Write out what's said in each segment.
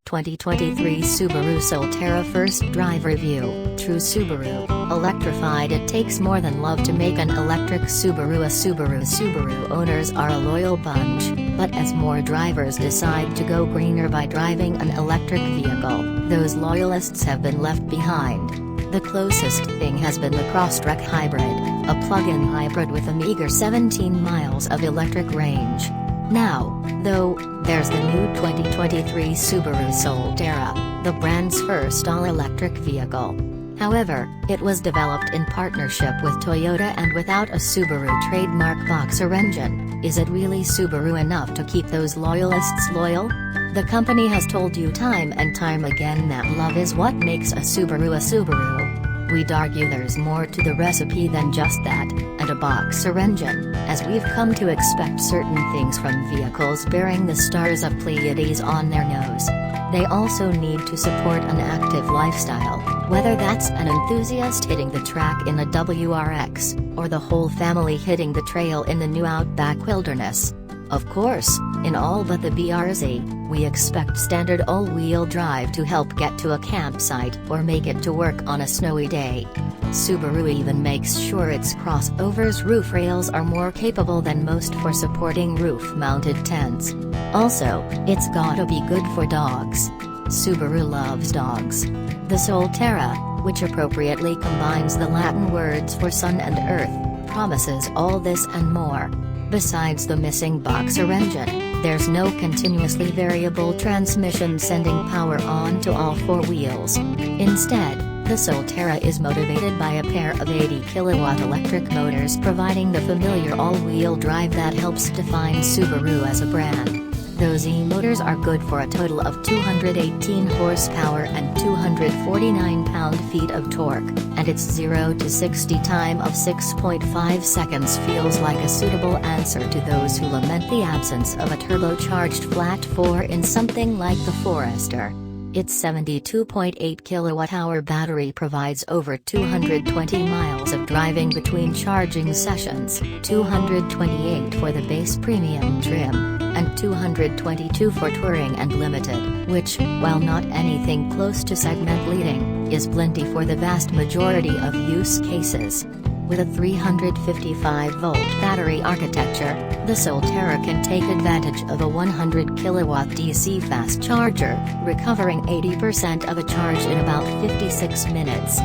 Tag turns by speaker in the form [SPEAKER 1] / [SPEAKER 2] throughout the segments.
[SPEAKER 1] 2023 Subaru Solterra First Drive Review. True Subaru, electrified. It takes more than love to make an electric Subaru a Subaru. Subaru owners are a loyal bunch, but as more drivers decide to go greener by driving an electric vehicle, those loyalists have been left behind. The closest thing has been the Crosstrek Hybrid, a plug-in hybrid with a meager 17 miles of electric range. Now, though, there's the new 2023 Subaru Solterra, the brand's first all-electric vehicle. However, it was developed in partnership with Toyota and without a Subaru-trademark boxer engine. Is it really Subaru enough to keep those loyalists loyal? The company has told you time and time again that love is what makes a Subaru a Subaru. We'd argue there's more to the recipe than just that, and a boxer engine, as we've come to expect certain things from vehicles bearing the stars of Pleiades on their nose. They also need to support an active lifestyle, whether that's an enthusiast hitting the track in a WRX, or the whole family hitting the trail in the new Outback Wilderness. Of course, in all but the BRZ, we expect standard all-wheel drive to help get to a campsite or make it to work on a snowy day. Subaru even makes sure its crossovers' roof rails are more capable than most for supporting roof-mounted tents. Also, it's gotta be good for dogs. Subaru loves dogs. The Solterra, which appropriately combines the Latin words for sun and earth, promises all this and more. Besides the missing boxer engine, there's no continuously variable transmission sending power onto all four wheels. Instead, the Solterra is motivated by a pair of 80-kilowatt electric motors, providing the familiar all-wheel drive that helps define Subaru as a brand. Those e-motors are good for a total of 218 horsepower and 249 pound-feet of torque, and its 0 to 60 time of 6.5 seconds feels like a suitable answer to those who lament the absence of a turbocharged flat 4 in something like the Forester. Its 72.8 kilowatt-hour battery provides over 220 miles of driving between charging sessions, 228 for the base premium trim, and 222 for touring and limited, which, while not anything close to segment-leading, is plenty for the vast majority of use cases. With a 355-volt battery architecture, the Solterra can take advantage of a 100-kilowatt DC fast charger, recovering 80% of a charge in about 56 minutes.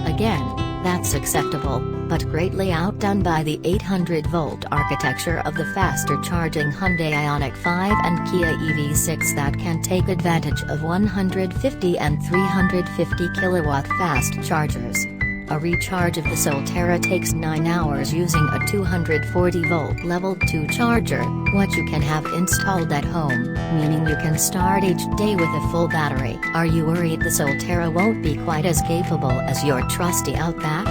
[SPEAKER 1] Again, that's acceptable, but greatly outdone by the 800-volt architecture of the faster-charging Hyundai Ioniq 5 and Kia EV6 that can take advantage of 150 and 350-kilowatt fast chargers. A recharge of the Solterra takes 9 hours using a 240-volt Level 2 charger, what you can have installed at home, meaning you can start each day with a full battery. Are you worried the Solterra won't be quite as capable as your trusty Outback?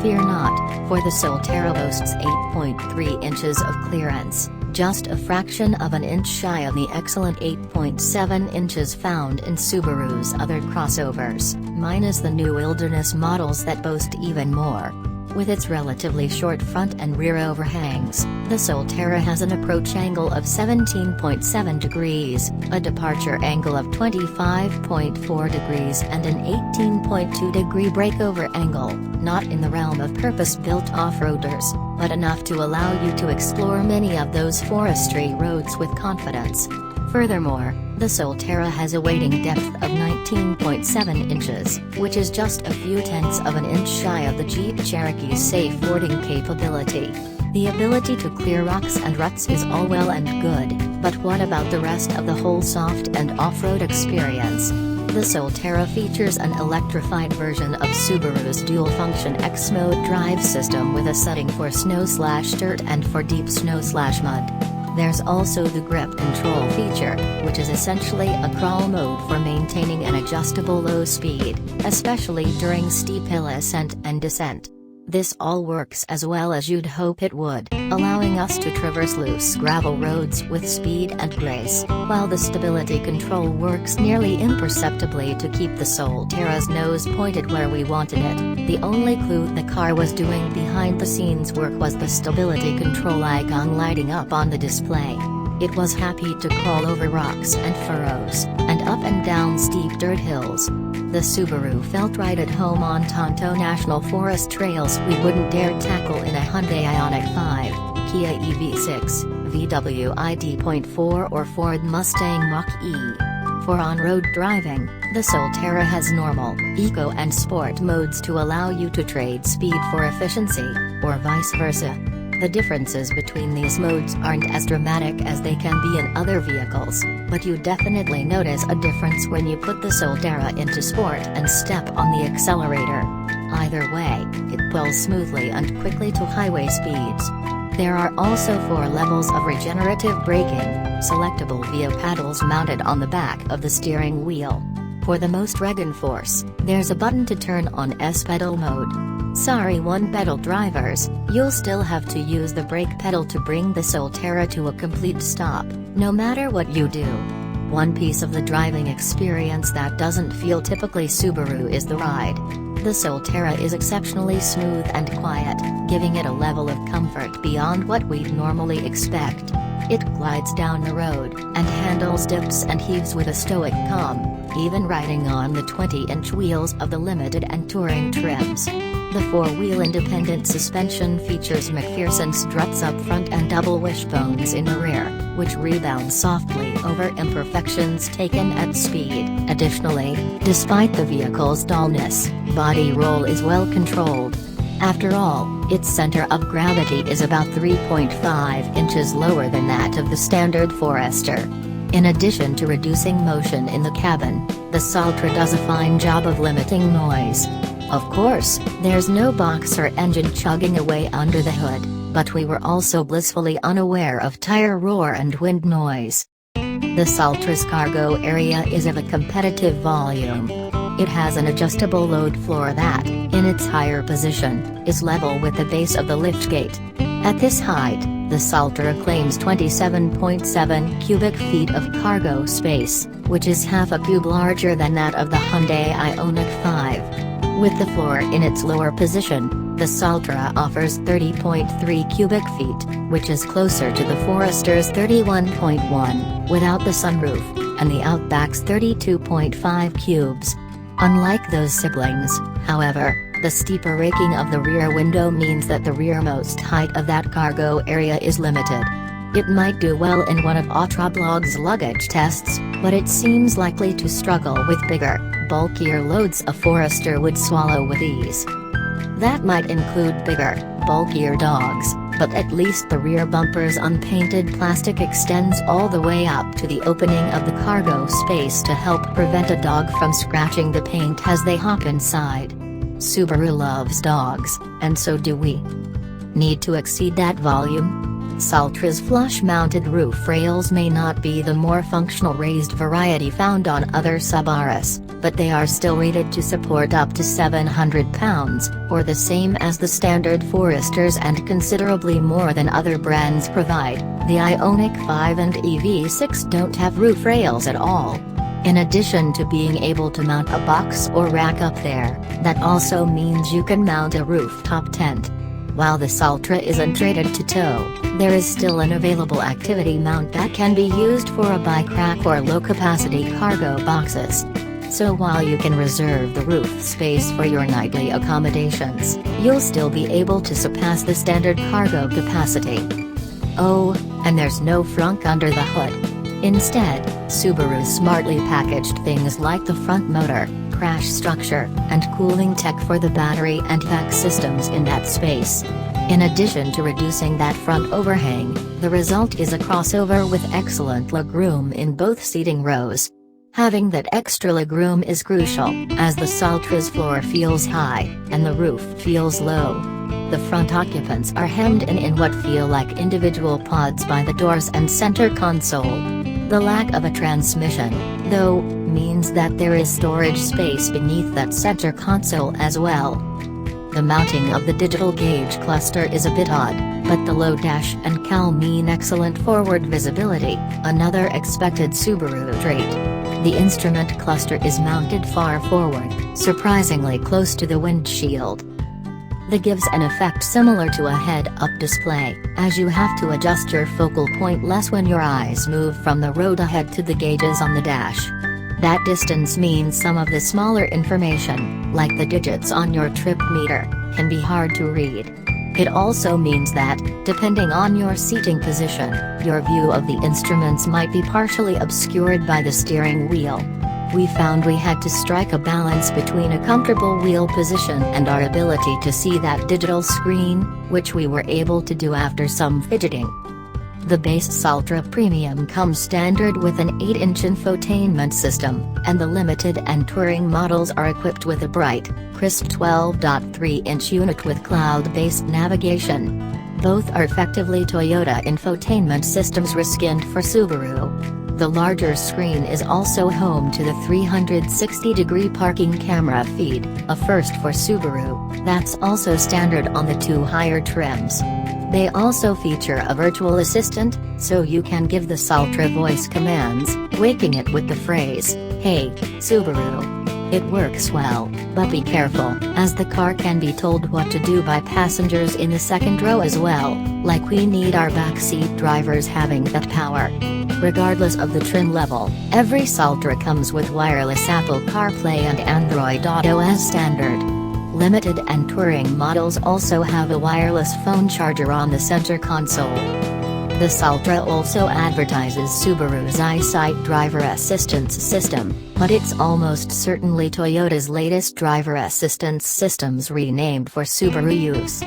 [SPEAKER 1] Fear not, for the Solterra boasts 8.3 inches of clearance, just a fraction of an inch shy of the excellent 8.7 inches found in Subaru's other crossovers, minus the new Wilderness models that boast even more. With its relatively short front and rear overhangs, the Solterra has an approach angle of 17.7 degrees, a departure angle of 25.4 degrees and an 18.2 degree breakover angle, not in the realm of purpose-built off-roaders, but enough to allow you to explore many of those forestry roads with confidence. Furthermore, the Solterra has a weighting depth of 19.7 inches, which is just a few tenths of an inch shy of the Jeep Cherokee's safe boarding capability. The ability to clear rocks and ruts is all well and good, but what about the rest of the whole soft and off-road experience? The Solterra features an electrified version of Subaru's dual-function X-Mode drive system with a setting for snow/dirt and for deep snow/mud. There's also the grip control feature, which is essentially a crawl mode for maintaining an adjustable low speed, especially during steep hill ascent and descent. This all works as well as you'd hope it would, allowing us to traverse loose gravel roads with speed and grace, while the stability control works nearly imperceptibly to keep the Solterra's nose pointed where we wanted it. The only clue the car was doing behind-the-scenes work was the stability control icon lighting up on the display. It was happy to crawl over rocks and furrows, and up and down steep dirt hills. The Subaru felt right at home on Tonto National Forest trails we wouldn't dare tackle in a Hyundai Ioniq 5, Kia EV6, VW ID.4 or Ford Mustang Mach-E. For on-road driving, the Solterra has normal, eco and sport modes to allow you to trade speed for efficiency, or vice versa. The differences between these modes aren't as dramatic as they can be in other vehicles, but you definitely notice a difference when you put the Solterra into sport and step on the accelerator. Either way, it pulls smoothly and quickly to highway speeds. There are also 4 levels of regenerative braking, selectable via paddles mounted on the back of the steering wheel. For the most regen force, there's a button to turn on S-pedal mode. Sorry one-pedal drivers, you'll still have to use the brake pedal to bring the Solterra to a complete stop, no matter what you do. One piece of the driving experience that doesn't feel typically Subaru is the ride. The Solterra is exceptionally smooth and quiet, giving it a level of comfort beyond what we'd normally expect. It glides down the road, and handles dips and heaves with a stoic calm, even riding on the 20-inch wheels of the limited and touring trims. The 4-wheel independent suspension features McPherson struts up front and double wishbones in the rear, which rebound softly over imperfections taken at speed. Additionally, despite the vehicle's dullness, body roll is well controlled. After all, its center of gravity is about 3.5 inches lower than that of the standard Forester. In addition to reducing motion in the cabin, the Solterra does a fine job of limiting noise. Of course, there's no boxer engine chugging away under the hood, but we were also blissfully unaware of tire roar and wind noise. The Solterra's cargo area is of a competitive volume. It has an adjustable load floor that, in its higher position, is level with the base of the liftgate. At this height, the Solterra claims 27.7 cubic feet of cargo space, which is half a cube larger than that of the Hyundai Ioniq 5. With the floor in its lower position, the Solterra offers 30.3 cubic feet, which is closer to the Forester's 31.1, without the sunroof, and the Outback's 32.5 cubes. Unlike those siblings, however, the steeper raking of the rear window means that the rearmost height of that cargo area is limited. It might do well in one of Autoblog's luggage tests, but it seems likely to struggle with bigger, bulkier loads a Forester would swallow with ease. That might include bigger, bulkier dogs, but at least the rear bumper's unpainted plastic extends all the way up to the opening of the cargo space to help prevent a dog from scratching the paint as they hop inside. Subaru loves dogs, and so do we. Need to exceed that volume? Solterra's flush-mounted roof rails may not be the more functional raised variety found on other Subarus, but they are still rated to support up to 700 pounds, or the same as the standard Foresters and considerably more than other brands provide. The Ioniq 5 and EV6 don't have roof rails at all. In addition to being able to mount a box or rack up there, that also means you can mount a rooftop tent. While the Solterra isn't rated to tow, there is still an available activity mount that can be used for a bike rack or low-capacity cargo boxes. So while you can reserve the roof space for your nightly accommodations, you'll still be able to surpass the standard cargo capacity. Oh, and there's no frunk under the hood. Instead, Subaru smartly packaged things like the front motor, crash structure, and cooling tech for the battery and pack systems in that space. In addition to reducing that front overhang, the result is a crossover with excellent legroom in both seating rows. Having that extra legroom is crucial, as the Solterra's floor feels high, and the roof feels low. The front occupants are hemmed in what feel like individual pods by the doors and center console. The lack of a transmission, though, means that there is storage space beneath that center console as well. The mounting of the digital gauge cluster is a bit odd, but the low dash and cal mean excellent forward visibility, another expected Subaru trait. The instrument cluster is mounted far forward, surprisingly close to the windshield. That gives an effect similar to a head-up display, as you have to adjust your focal point less when your eyes move from the road ahead to the gauges on the dash. That distance means some of the smaller information, like the digits on your trip meter, can be hard to read. It also means that, depending on your seating position, your view of the instruments might be partially obscured by the steering wheel. We found we had to strike a balance between a comfortable wheel position and our ability to see that digital screen, which we were able to do after some fidgeting. The base Solterra Premium comes standard with an 8-inch infotainment system, and the limited and touring models are equipped with a bright, crisp 12.3-inch unit with cloud-based navigation. Both are effectively Toyota infotainment systems reskinned for Subaru. The larger screen is also home to the 360-degree parking camera feed, a first for Subaru, that's also standard on the two higher trims. They also feature a virtual assistant, so you can give the Solterra voice commands, waking it with the phrase, "Hey, Subaru." It works well, but be careful, as the car can be told what to do by passengers in the second row as well, like we need our backseat drivers having that power. Regardless of the trim level, every Solterra comes with wireless Apple CarPlay and Android Auto as standard. Limited and touring models also have a wireless phone charger on the center console. The Solterra also advertises Subaru's EyeSight driver assistance system, but it's almost certainly Toyota's latest driver assistance systems renamed for Subaru use.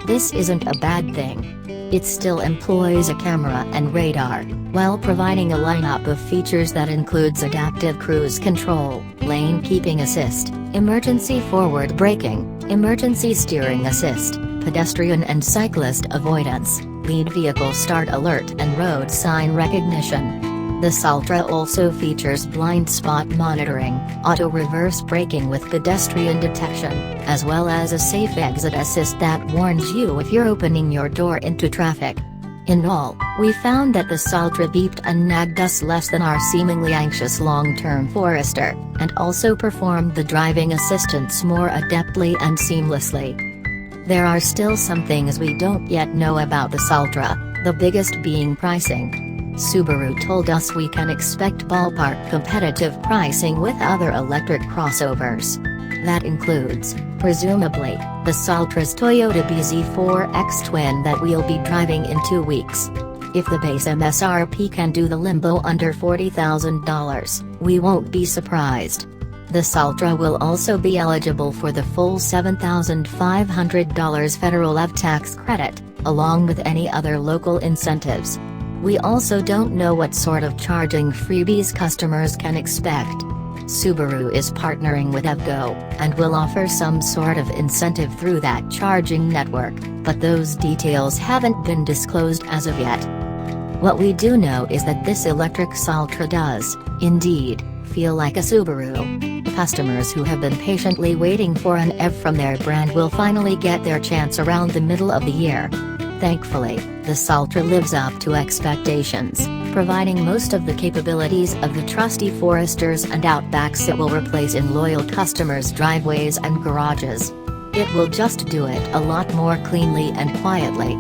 [SPEAKER 1] This isn't a bad thing. It still employs a camera and radar, while providing a lineup of features that includes adaptive cruise control, lane keeping assist, emergency forward braking, emergency steering assist, pedestrian and cyclist avoidance, lead vehicle start alert and road sign recognition. The Solterra also features blind spot monitoring, auto reverse braking with pedestrian detection, as well as a safe exit assist that warns you if you're opening your door into traffic. In all, we found that the Solterra beeped and nagged us less than our seemingly anxious long-term Forester, and also performed the driving assistance more adeptly and seamlessly. There are still some things we don't yet know about the Solterra, the biggest being pricing. Subaru told us we can expect ballpark competitive pricing with other electric crossovers. That includes, presumably, the Solterra's Toyota BZ4X Twin that we'll be driving in 2 weeks. If the base MSRP can do the limbo under $40,000, we won't be surprised. The Solterra will also be eligible for the full $7,500 federal EV tax credit, along with any other local incentives. We also don't know what sort of charging freebies customers can expect. Subaru is partnering with EVgo, and will offer some sort of incentive through that charging network, but those details haven't been disclosed as of yet. What we do know is that this electric Solterra does, indeed, feel like a Subaru. Customers who have been patiently waiting for an EV from their brand will finally get their chance around the middle of the year. Thankfully, the Solterra lives up to expectations, providing most of the capabilities of the trusty Foresters and Outbacks it will replace in loyal customers' driveways and garages. It will just do it a lot more cleanly and quietly.